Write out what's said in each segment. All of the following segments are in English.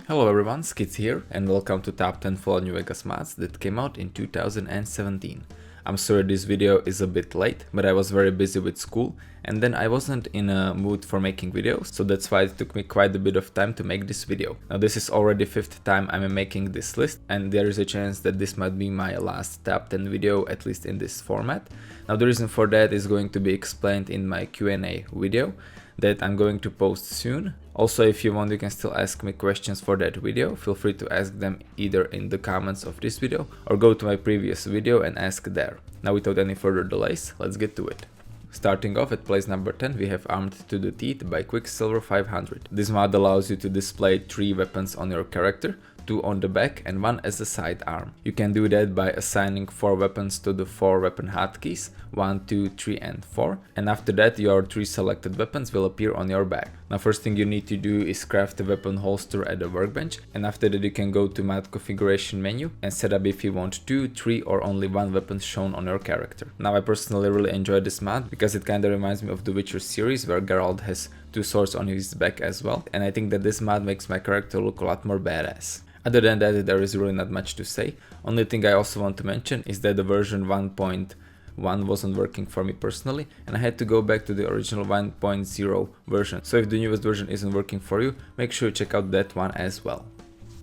Hello everyone, Skits here, and welcome to Top 10 Fall New Vegas mods that came out in 2017. I'm sorry this video is a bit late, but I was very busy with school, and then I wasn't in a mood for making videos, so that's why it took me quite a bit of time to make this video. Now this is already 5th time I'm making this list, and there is a chance that this might be my last Top 10 video, at least in this format. Now the reason for that is going to be explained in my Q&A video that I'm going to post soon. Also, if you want, you can still ask me questions for that video. Feel free to ask them either in the comments of this video or go to my previous video and ask there. Now without any further delays, let's get to it. Starting off at place number 10, we have Armed to the Teeth by Quicksilver 500. This mod allows you to display 3 weapons on your character, 2 on the back and 1 as a sidearm. You can do that by assigning 4 weapons to the 4 weapon hotkeys, 1, 2, 3 and 4, and after that your 3 selected weapons will appear on your back. Now first thing you need to do is craft a weapon holster at the workbench, and after that you can go to mod configuration menu and set up if you want 2, 3 or only 1 weapon shown on your character. Now I personally really enjoy this mod because it kinda reminds me of the Witcher series where Geralt has 2 swords on his back as well, and I think that this mod makes my character look a lot more badass. Other than that, there is really not much to say. Only thing I also want to mention is that the version 1.1 wasn't working for me personally, and I had to go back to the original 1.0 version. So if the newest version isn't working for you, make sure you check out that one as well.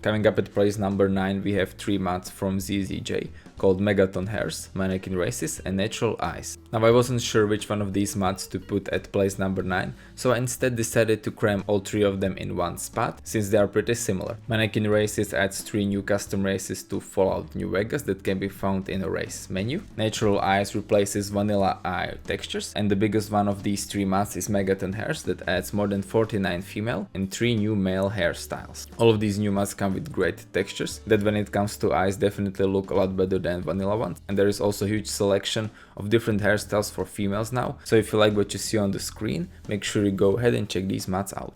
Coming up at place number 9, we have 3 mods from zzjay called Megaton Hairs, Mannequin Races and Natural Eyes. Now I wasn't sure which one of these mods to put at place number 9, so I instead decided to cram all 3 of them in one spot, since they are pretty similar. Mannequin Races adds 3 new custom races to Fallout New Vegas that can be found in a race menu. Natural Eyes replaces vanilla eye textures, and the biggest one of these 3 mods is Megaton Hairs that adds more than 49 female and 3 new male hairstyles. All of these new mods come with great textures that when it comes to eyes definitely look a lot better than vanilla ones, and there is also a huge selection of different hairstyles for females now, so if you like what you see on the screen, make sure you go ahead and check these mods out.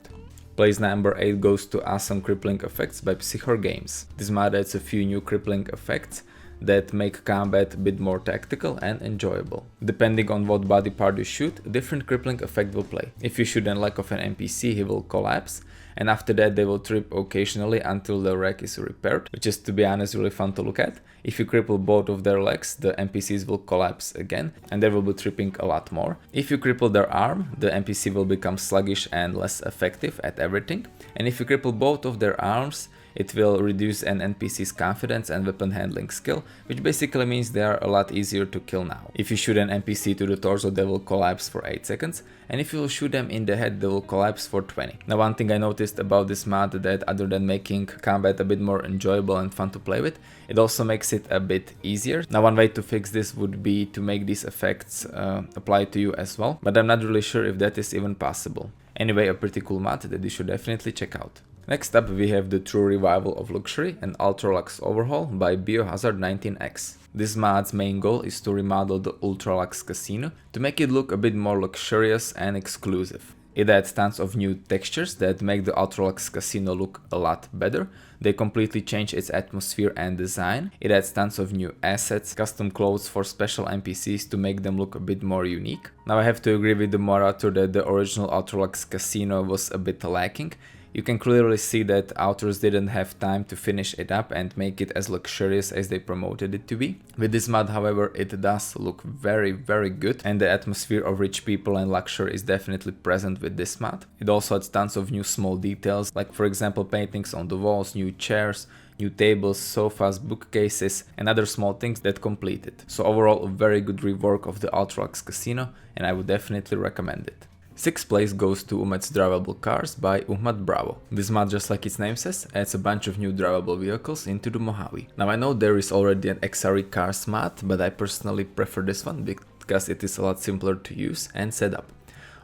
Place number 8 goes to Awesome Crippling Effects by Psychor Games. This mod adds a few new crippling effects that make combat a bit more tactical and enjoyable. Depending on what body part you shoot, a different crippling effect will play. If you shoot an leg of an NPC, he will collapse, and after that they will trip occasionally until the wreck is repaired, which is, to be honest, really fun to look at. If you cripple both of their legs, the NPCs will collapse again and they will be tripping a lot more. If you cripple their arm, the NPC will become sluggish and less effective at everything, and if you cripple both of their arms, it will reduce an NPC's confidence and weapon handling skill, which basically means they are a lot easier to kill now. If you shoot an NPC to the torso, they will collapse for 8 seconds, and if you shoot them in the head, they will collapse for 20. Now one thing I noticed about this mod that other than making combat a bit more enjoyable and fun to play with, it also makes it a bit easier. Now one way to fix this would be to make these effects apply to you as well, but I'm not really sure if that is even possible. Anyway, a pretty cool mod that you should definitely check out. Next up we have the true revival of luxury and Ultra-Luxe Overhaul by Biohazard 19X. This mod's main goal is to remodel the Ultra-Luxe casino to make it look a bit more luxurious and exclusive. It adds tons of new textures that make the Ultra-Luxe casino look a lot better. They completely change its atmosphere and design. It adds tons of new assets, custom clothes for special NPCs to make them look a bit more unique. Now I have to agree with the moderator that the original Ultra-Luxe casino was a bit lacking. You can clearly see that authors didn't have time to finish it up and make it as luxurious as they promoted it to be. With this mod, however, it does look very good, and the atmosphere of rich people and luxury is definitely present with this mod. It also adds tons of new small details, like for example paintings on the walls, new chairs, new tables, sofas, bookcases and other small things that complete it. So overall a very good rework of the Ultra-Luxe casino, and I would definitely recommend it. 6th place goes to Umatt's Drivable Cars by Uhmatt Bravo. This mod, just like its name says, adds a bunch of new drivable vehicles into the Mojave. Now I know there is already an XRE Cars mod, but I personally prefer this one because it is a lot simpler to use and set up.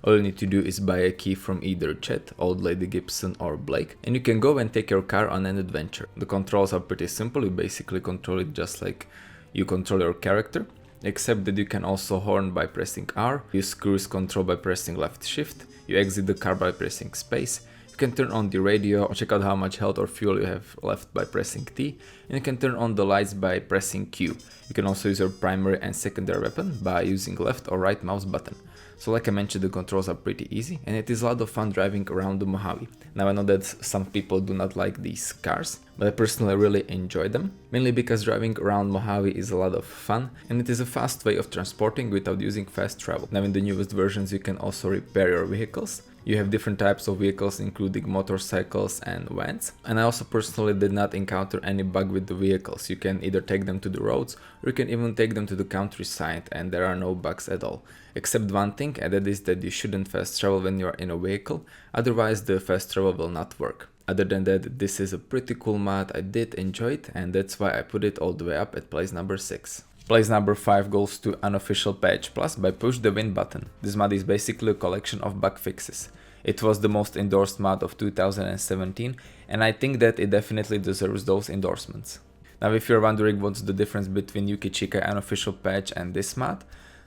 All you need to do is buy a key from either Chet, Old Lady Gibson or Blake, and you can go and take your car on an adventure. The controls are pretty simple, you basically control it just like you control your character. Except that you can also horn by pressing R, use cruise control by pressing left shift, you exit the car by pressing space, you can turn on the radio or check out how much health or fuel you have left by pressing T, and you can turn on the lights by pressing Q. You can also use your primary and secondary weapon by using left or right mouse button. So like I mentioned, the controls are pretty easy and it is a lot of fun driving around the Mojave. Now I know that some people do not like these cars, but I personally really enjoy them, mainly because driving around Mojave is a lot of fun and it is a fast way of transporting without using fast travel. Now in the newest versions you can also repair your vehicles. You have different types of vehicles including motorcycles and vans, and I also personally did not encounter any bug with the vehicles. You can either take them to the roads or you can even take them to the countryside and there are no bugs at all. Except one thing, and that is that you shouldn't fast travel when you are in a vehicle, otherwise the fast travel will not work. Other than that, this is a pretty cool mod, I did enjoy it and that's why I put it all the way up at place number 6. Place number 5 goes to Unofficial Patch Plus by Push the Win button. This mod is basically a collection of bug fixes. It was the most endorsed mod of 2017 and I think that it definitely deserves those endorsements. Now if you're wondering what's the difference between Yuki Chikai Unofficial Patch and this mod,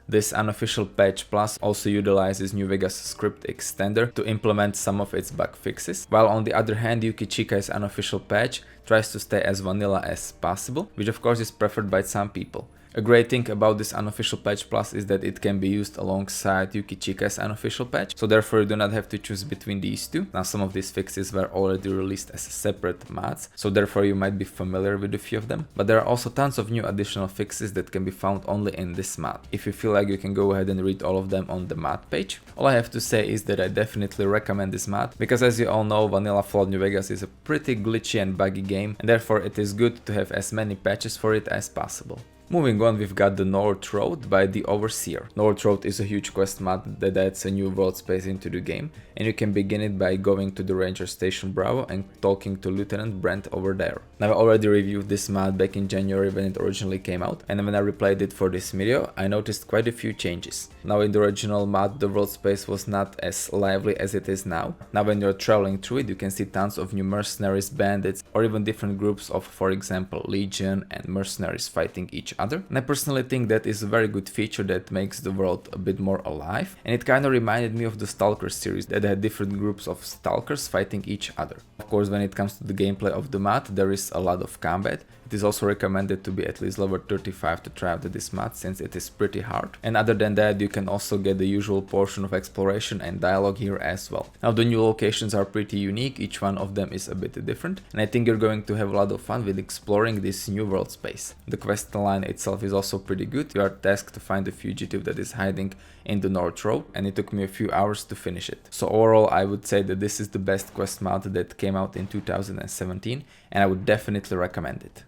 this Unofficial Patch Plus also utilizes New Vegas script extender to implement some of its bug fixes, while on the other hand Yuki Chikai's Unofficial Patch tries to stay as vanilla as possible, which of course is preferred by some people. A great thing about this Unofficial Patch Plus is that it can be used alongside Yuki Chikai's Unofficial Patch, so therefore you do not have to choose between these two. Now some of these fixes were already released as separate mods, so therefore you might be familiar with a few of them, but there are also tons of new additional fixes that can be found only in this mod. If you feel like you can go ahead and read all of them on the mod page. All I have to say is that I definitely recommend this mod, because as you all know, Vanilla Fallout New Vegas is a pretty glitchy and buggy game, and therefore it is good to have as many patches for it as possible. Moving on, we've got the North Road by the Overseer. North Road is a huge quest mod that adds a new world space into the game, and you can begin it by going to the Ranger Station Bravo and talking to Lieutenant Brent over there. Now I already reviewed this mod back in January when it originally came out, and when I replayed it for this video, I noticed quite a few changes. Now in the original mod, the world space was not as lively as it is now. Now when you're traveling through it, you can see tons of new mercenaries, bandits, or even different groups of, for example, Legion and mercenaries fighting each other. And I personally think that is a very good feature that makes the world a bit more alive, and it kind of reminded me of the Stalker series that had different groups of stalkers fighting each other. Of course, when it comes to the gameplay of the mod, there is a lot of combat. It is also recommended to be at least level 35 to try out this mod since it is pretty hard. And other than that, you can also get the usual portion of exploration and dialogue here as well. Now the new locations are pretty unique, each one of them is a bit different, and I think you're going to have a lot of fun with exploring this new world space. The quest line itself is also pretty good. You are tasked to find a fugitive that is hiding in the North Road, and it took me a few hours to finish it. So overall I would say that this is the best quest mod that came out in 2017, and I would definitely recommend it.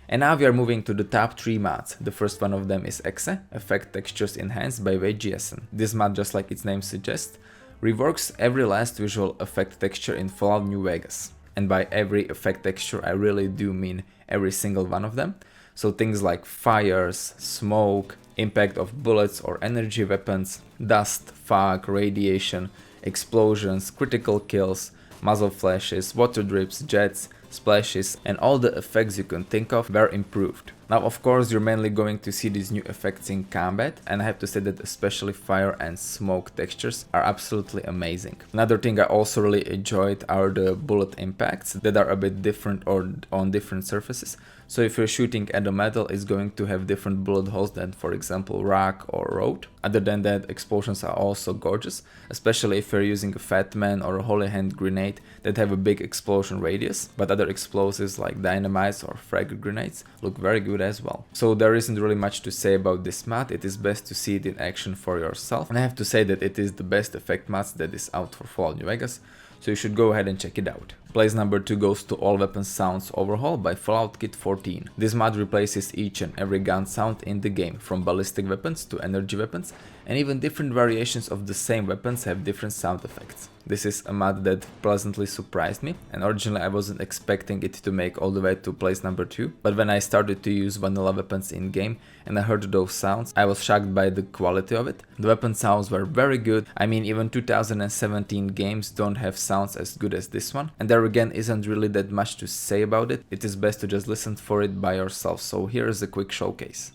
And now we are moving to the top 3 mods. The first one of them is Exe, Effect Textures Enhanced by WadeGSN. This mod, just like its name suggests, reworks every last visual effect texture in Fallout New Vegas. And by every effect texture I really do mean every single one of them. So things like fires, smoke, impact of bullets or energy weapons, dust, fog, radiation, explosions, critical kills, muzzle flashes, water drips, jets, splashes, and all the effects you can think of were improved. Now of course you're mainly going to see these new effects in combat, and I have to say that especially fire and smoke textures are absolutely amazing. Another thing I also really enjoyed are the bullet impacts that are a bit different or on different surfaces. So if you're shooting at a metal, it's going to have different bullet holes than, for example, rock or road. Other than that, explosions are also gorgeous, especially if you're using a Fat Man or a Holy Hand grenade that have a big explosion radius, but other explosives like dynamites or frag grenades look very good as well. So there isn't really much to say about this mod. It is best to see it in action for yourself, and I have to say that it is the best effect mod that is out for Fallout New Vegas, so you should go ahead and check it out. Place number 2 goes to All Weapon Sounds Overhaul by Fallout Kit 14. This mod replaces each and every gun sound in the game, from ballistic weapons to energy weapons, and even different variations of the same weapons have different sound effects. This is a mod that pleasantly surprised me, and originally I wasn't expecting it to make all the way to place number 2, but when I started to use vanilla weapons in game and I heard those sounds, I was shocked by the quality of it. The weapon sounds were very good. I mean, even 2017 games don't have sounds as good as this one, and there again isn't really that much to say about it. It is best to just listen for it by yourself, so here is a quick showcase.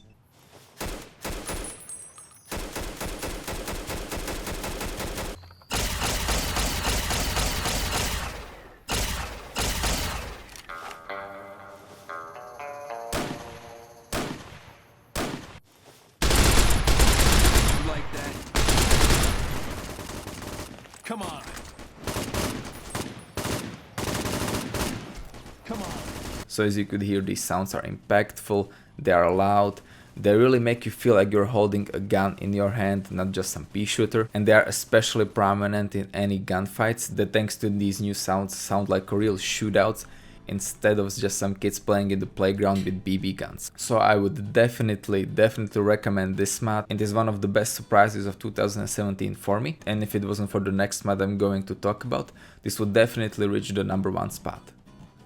So as you could hear, these sounds are impactful, they are loud, they really make you feel like you're holding a gun in your hand, not just some pea shooter, and they are especially prominent in any gunfights that thanks to these new sounds sound like real shootouts instead of just some kids playing in the playground with BB guns. So I would definitely recommend this mod. It is one of the best surprises of 2017 for me, and if it wasn't for the next mod I'm going to talk about, this would definitely reach the #1 spot.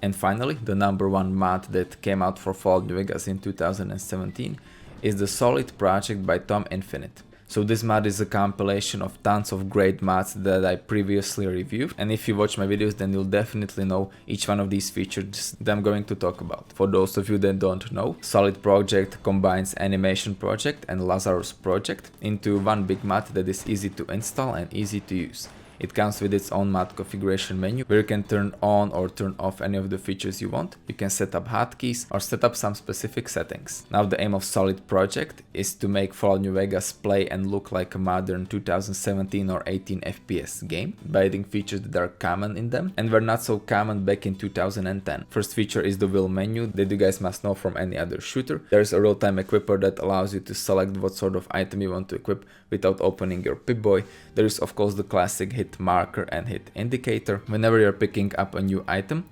And finally, the #1 mod that came out for Fallout New Vegas in 2017 is the Solid project by Tom Infinite. So this mod is a compilation of tons of great mods that I previously reviewed, and if you watch my videos then you'll definitely know each one of these features that I'm going to talk about. For those of you that don't know, Solid project combines Animation project and Lazarus project into one big mod that is easy to install and easy to use. It comes with its own mod configuration menu where you can turn on or turn off any of the features you want. You can set up hotkeys or set up some specific settings. Now the aim of Solid project is to make Fallout New Vegas play and look like a modern 2017 or 18 FPS game by adding features that are common in them and were not so common back in 2010. First feature is the wheel menu that you guys must know from any other shooter. There is a real-time equipper that allows you to select what sort of item you want to equip without opening your Pip-Boy. There is of course the classic hit marker and hit indicator. Whenever you're picking up a new item,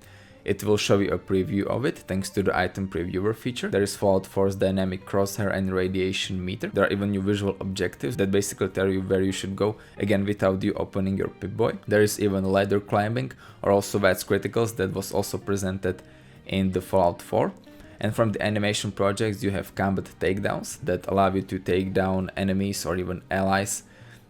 it will show you a preview of it thanks to the item previewer feature. There is Fallout 4's dynamic crosshair and radiation meter. There are even new visual objectives that basically tell you where you should go, again without you opening your Pip-Boy. There is even ladder climbing or also VATS criticals that was also presented in the Fallout 4. And from the animation projects you have combat takedowns that allow you to take down enemies or even allies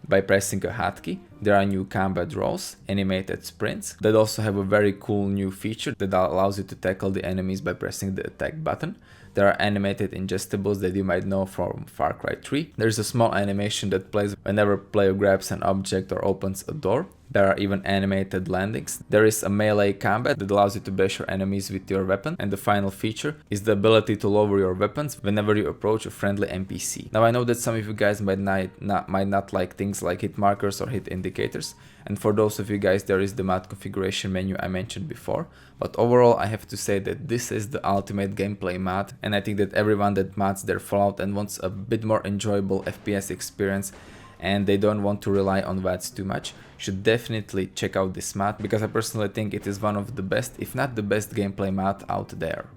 by pressing a hotkey. There are new combat rolls, animated sprints, that also have a very cool new feature that allows you to tackle the enemies by pressing the attack button. There are animated ingestibles that you might know from Far Cry 3. There is a small animation that plays whenever player grabs an object or opens a door. There are even animated landings. There is a melee combat that allows you to bash your enemies with your weapon. And the final feature is the ability to lower your weapons whenever you approach a friendly NPC. Now I know that some of you guys might not like things like hit markers or hit indicators. And for those of you guys, there is the mod configuration menu I mentioned before. But overall, I have to say that this is the ultimate gameplay mod. And I think that everyone that mods their Fallout and wants a bit more enjoyable FPS experience and they don't want to rely on VATS too much should definitely check out this mod, because I personally think it is one of the best, if not the best gameplay mod out there.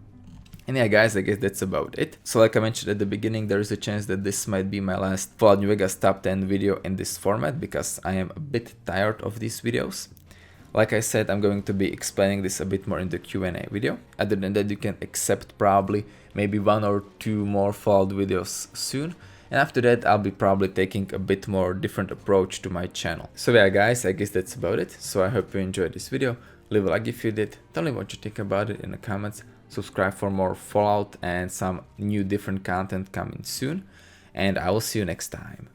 And yeah guys, I guess that's about it. So like I mentioned at the beginning, there is a chance that this might be my last Fallout New Vegas top 10 video in this format, because I am a bit tired of these videos. Like I said, I'm going to be explaining this a bit more in the Q&A video. Other than that, you can accept probably maybe 1 or 2 more Fallout videos soon. And after that, I'll be probably taking a bit more different approach to my channel. So yeah guys, I guess that's about it. So I hope you enjoyed this video. Leave a like if you did. Tell me what you think about it in the comments. Subscribe for more Fallout and some new different content coming soon. And I will see you next time.